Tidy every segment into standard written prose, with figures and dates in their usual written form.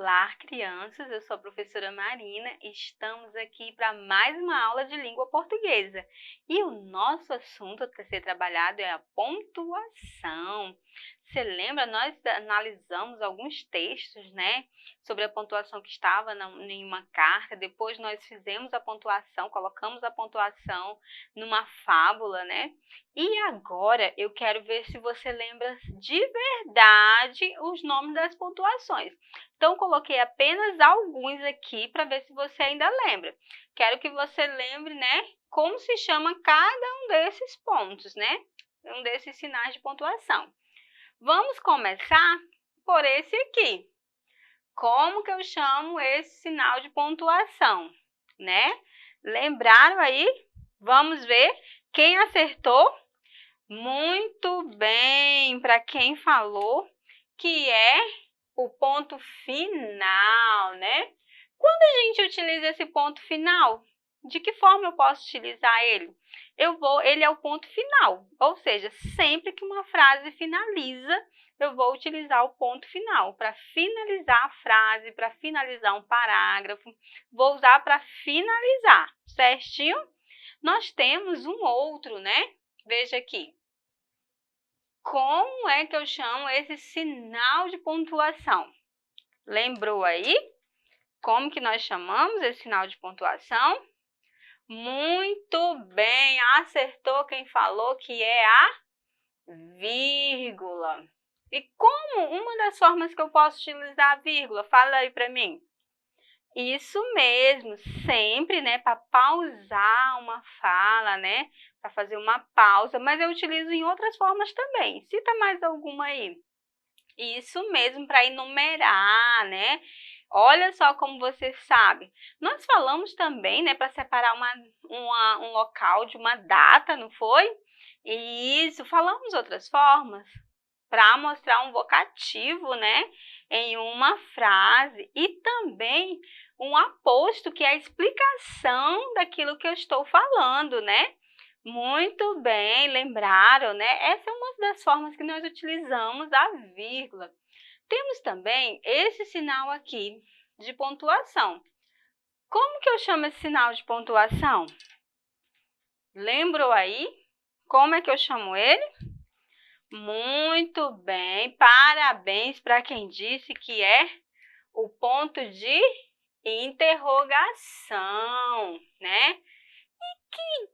Olá, crianças! Eu sou a professora Marina e estamos aqui para mais uma aula de língua portuguesa. E o nosso assunto a ser trabalhado é a pontuação. Você lembra? Nós analisamos alguns textos, né, sobre a pontuação que estava em uma carta. Depois nós fizemos a pontuação, colocamos a pontuação numa fábula, né? E agora eu quero ver se você lembra de verdade os nomes das pontuações. Então, coloquei apenas alguns aqui para ver se você ainda lembra. Quero que você lembre, né, como se chama cada um desses pontos, né? Um desses sinais de pontuação. Vamos começar por esse aqui. Como que eu chamo esse sinal de pontuação, né? Lembraram aí? Vamos ver quem acertou? Muito bem, para quem falou que é o ponto final, né? Quando a gente utiliza esse ponto final, de que forma eu posso utilizar ele? Ele é o ponto final, ou seja, sempre que uma frase finaliza, eu vou utilizar o ponto final para finalizar a frase, para finalizar um parágrafo, vou usar para finalizar, certinho? Nós temos um outro, né? Veja aqui. Como é que eu chamo esse sinal de pontuação? Lembrou aí? Como que nós chamamos esse sinal de pontuação? Muito bem, acertou quem falou que é a vírgula. E como uma das formas que eu posso utilizar a vírgula? Fala aí para mim. Isso mesmo, sempre, né, para pausar uma fala, né, para fazer uma pausa, mas eu utilizo em outras formas também. Cita mais alguma aí. Isso mesmo, para enumerar, né? Olha só como você sabe. Nós falamos também, né, para separar um local de uma data, não foi? Isso, falamos outras formas para mostrar um vocativo, né, em uma frase e também um aposto, que é a explicação daquilo que eu estou falando, né? Muito bem, lembraram, né? Essa é uma das formas que nós utilizamos a vírgula. Temos também esse sinal aqui de pontuação. Como que eu chamo esse sinal de pontuação? Lembrou aí? Como é que eu chamo ele? Muito bem, parabéns para quem disse que é o ponto de interrogação, né?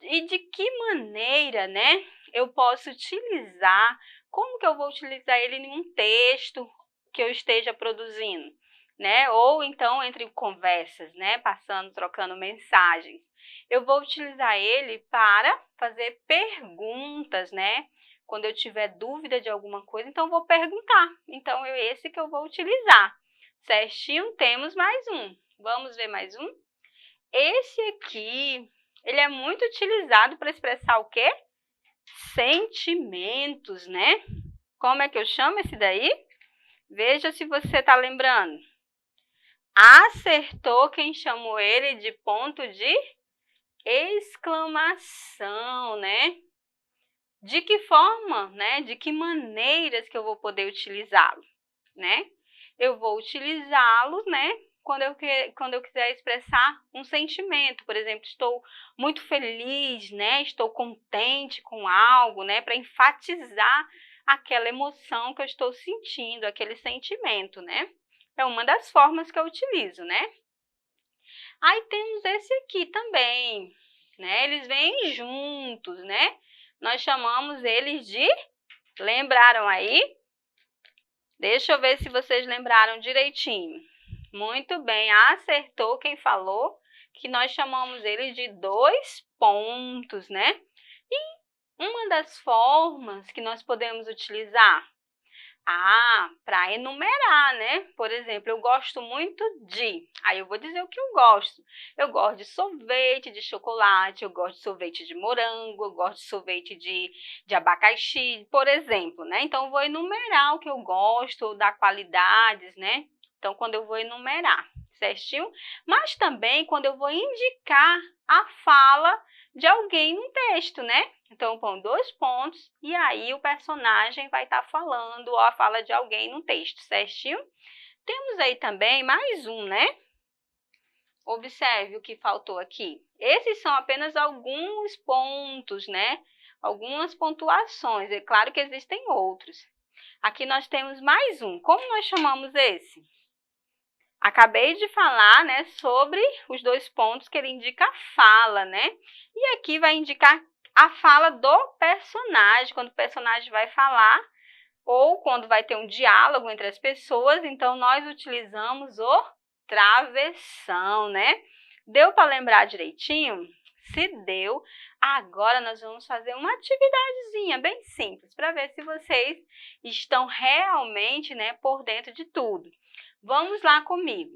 E de que maneira, né, eu posso utilizar, como que eu vou utilizar ele em um texto que eu esteja produzindo, né? Ou então entre conversas, né, trocando mensagens. Eu vou utilizar ele para fazer perguntas, né? Quando eu tiver dúvida de alguma coisa, então eu vou perguntar. Então, é esse que eu vou utilizar. Certinho? Temos mais um. Vamos ver mais um? Esse aqui, ele é muito utilizado para expressar o quê? Sentimentos, né? Como é que eu chamo esse daí? Veja se você está lembrando. Acertou quem chamou ele de ponto de exclamação, né? De que forma, né? De que maneiras que eu vou poder utilizá-lo, né? Eu vou utilizá-lo, né, quando eu quiser expressar um sentimento. Por exemplo, estou muito feliz, né? Estou contente com algo, né? Para enfatizar aquela emoção que eu estou sentindo, aquele sentimento, né? É uma das formas que eu utilizo, né? Aí temos esse aqui também, né? Eles vêm juntos, né? Nós chamamos eles de... Lembraram aí? Deixa eu ver se vocês lembraram direitinho. Muito bem, acertou quem falou que nós chamamos ele de dois pontos, né? E uma das formas que nós podemos utilizar? Para enumerar, né? Por exemplo, eu gosto muito de... Aí eu vou dizer o que eu gosto. Eu gosto de sorvete de chocolate, eu gosto de sorvete de morango, eu gosto de sorvete de abacaxi, por exemplo, né? Então, eu vou enumerar o que eu gosto, ou dar qualidades, né? Então, quando eu vou enumerar, certinho? Mas também quando eu vou indicar a fala de alguém no texto, né? Então, eu ponho dois pontos e aí o personagem vai estar falando a fala de alguém no texto, certinho? Temos aí também mais um, né? Observe o que faltou aqui. Esses são apenas alguns pontos, né? Algumas pontuações. É claro que existem outros. Aqui nós temos mais um. Como nós chamamos esse? Acabei de falar, né, sobre os 2 pontos que ele indica a fala, né? E aqui vai indicar a fala do personagem, quando o personagem vai falar ou quando vai ter um diálogo entre as pessoas, então nós utilizamos o travessão, né? Deu para lembrar direitinho? Se deu, agora nós vamos fazer uma atividadezinha bem simples para ver se vocês estão realmente, né, por dentro de tudo. Vamos lá comigo.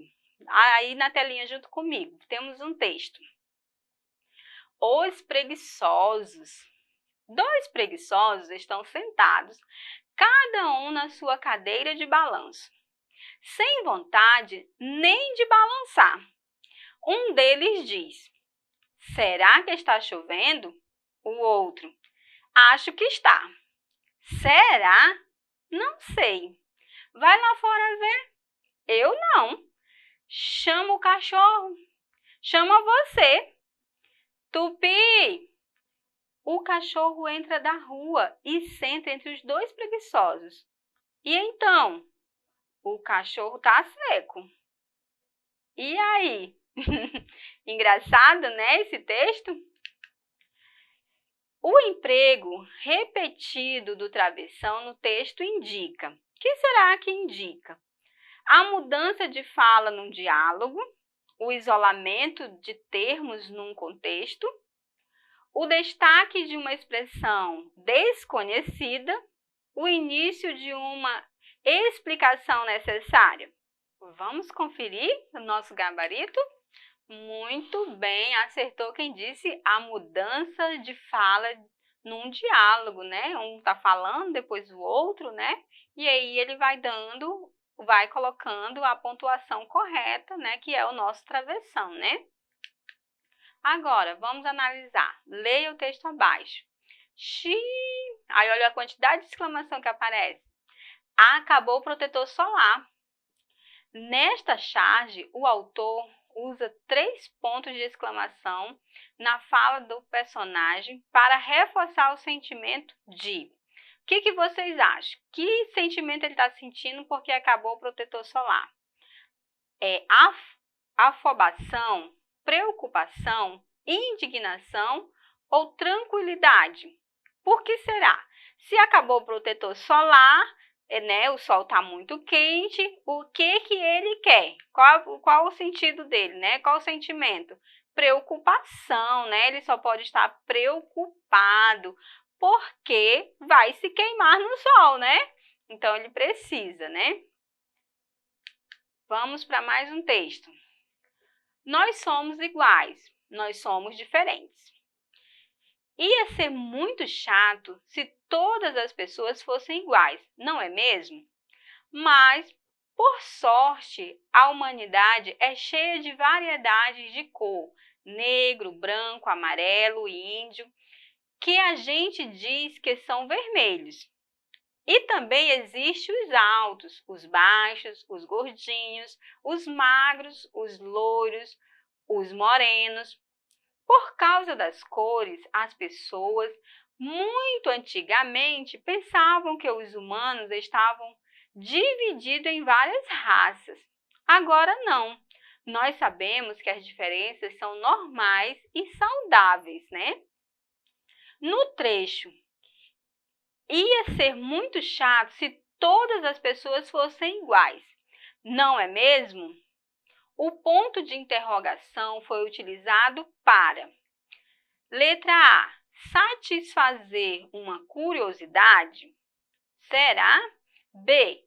Aí na telinha junto comigo, temos um texto. Os preguiçosos. 2 preguiçosos estão sentados, cada um na sua cadeira de balanço, sem vontade nem de balançar. Um deles diz: será que está chovendo? O outro: acho que está. Será? Não sei. Vai lá fora ver. Eu não. Chama o cachorro. Chama você. Tupi! O cachorro entra da rua e senta entre os 2 preguiçosos. E então? O cachorro está seco. E aí? Engraçado, né, esse texto? O emprego repetido do travessão no texto indica. O que será que indica? A mudança de fala num diálogo, o isolamento de termos num contexto, o destaque de uma expressão desconhecida, o início de uma explicação necessária. Vamos conferir o nosso gabarito? Muito bem, acertou quem disse a mudança de fala num diálogo, né? Um está falando, depois o outro, né? E aí ele vai colocando a pontuação correta, né? Que é o nosso travessão, né? Agora, vamos analisar. Leia o texto abaixo. Xiii. Aí, olha a quantidade de exclamação que aparece. Acabou o protetor solar. Nesta charge, o autor usa 3 pontos de exclamação na fala do personagem para reforçar o sentimento de. O que vocês acham? Que sentimento ele está sentindo porque acabou o protetor solar? É afobação, preocupação, indignação ou tranquilidade? Por que será? Se acabou o protetor solar, né, o sol está muito quente, o que ele quer? Qual o sentido dele, né? Qual o sentimento? Preocupação, né? Ele só pode estar preocupado porque vai se queimar no sol, né? Então, ele precisa, né? Vamos para mais um texto. Nós somos iguais, nós somos diferentes. Ia ser muito chato se todas as pessoas fossem iguais, não é mesmo? Mas, por sorte, a humanidade é cheia de variedades de cor, negro, branco, amarelo, índio, que a gente diz que são vermelhos. E também existem os altos, os baixos, os gordinhos, os magros, os loiros, os morenos. Por causa das cores, as pessoas, muito antigamente, pensavam que os humanos estavam divididos em várias raças. Agora não. Nós sabemos que as diferenças são normais e saudáveis, né? No trecho, ia ser muito chato se todas as pessoas fossem iguais, não é mesmo? O ponto de interrogação foi utilizado para: letra A, satisfazer uma curiosidade? Será? B,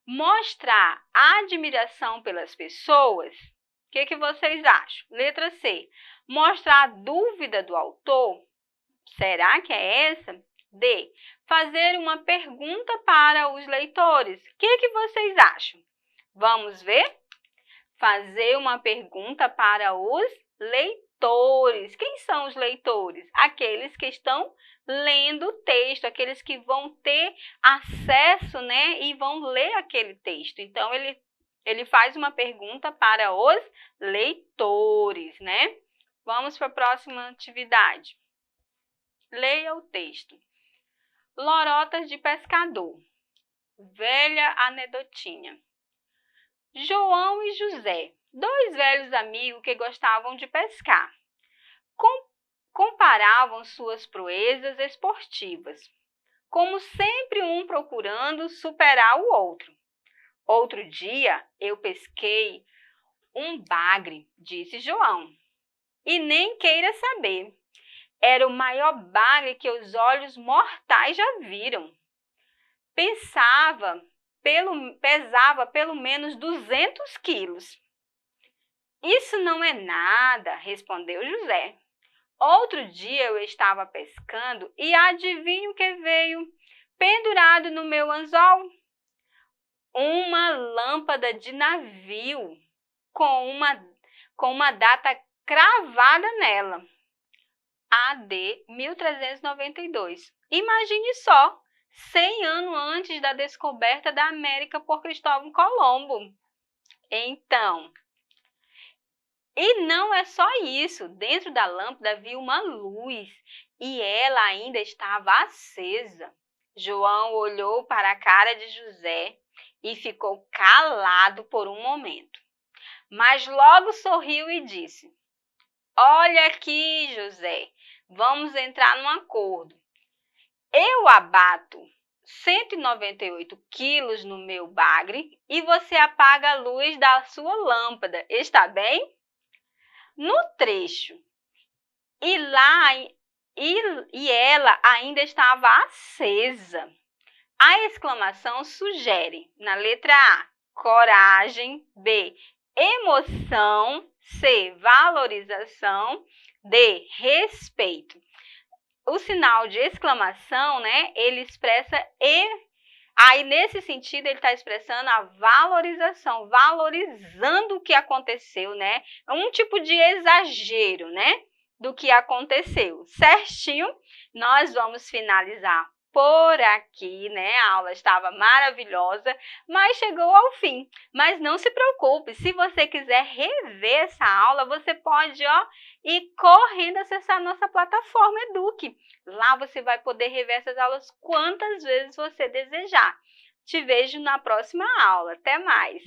mostrar admiração pelas pessoas? O que vocês acham? Letra C, mostrar a dúvida do autor? Será que é essa? D, fazer uma pergunta para os leitores. O que vocês acham? Vamos ver? Fazer uma pergunta para os leitores. Quem são os leitores? Aqueles que estão lendo o texto, aqueles que vão ter acesso, né, e vão ler aquele texto. Então, ele Ele faz uma pergunta para os leitores, né? Vamos para a próxima atividade. Leia o texto. Lorotas de pescador. Velha anedotinha. João e José, dois velhos amigos que gostavam de pescar. Comparavam suas proezas esportivas, como sempre um procurando superar o outro. Outro dia eu pesquei um bagre, disse João, e nem queira saber. Era o maior bagre que os olhos mortais já viram. Pesava pelo menos 200 quilos. Isso não é nada, respondeu José. Outro dia eu estava pescando e adivinha o que veio pendurado no meu anzol? Uma lâmpada de navio com uma data cravada nela. AD 1392. Imagine só, 100 anos antes da descoberta da América por Cristóvão Colombo. Então, e não é só isso, dentro da lâmpada havia uma luz e ela ainda estava acesa. João olhou para a cara de José e ficou calado por um momento. Mas logo sorriu e disse: Olha aqui, José, vamos entrar num acordo. Eu abato 198 quilos no meu bagre e você apaga a luz da sua lâmpada. Está bem? No trecho, e ela ainda estava acesa. A exclamação sugere, na letra A, coragem, B, emoção, C, valorização, D, respeito. O sinal de exclamação, né, ele expressa aí nesse sentido ele está expressando a valorização, valorizando o que aconteceu, né? É um tipo de exagero, né, do que aconteceu. Certinho? Nós vamos finalizar por aqui, né? A aula estava maravilhosa, mas chegou ao fim. Mas não se preocupe, se você quiser rever essa aula, você pode, ir correndo acessar a nossa plataforma Eduque. Lá você vai poder rever essas aulas quantas vezes você desejar. Te vejo na próxima aula. Até mais!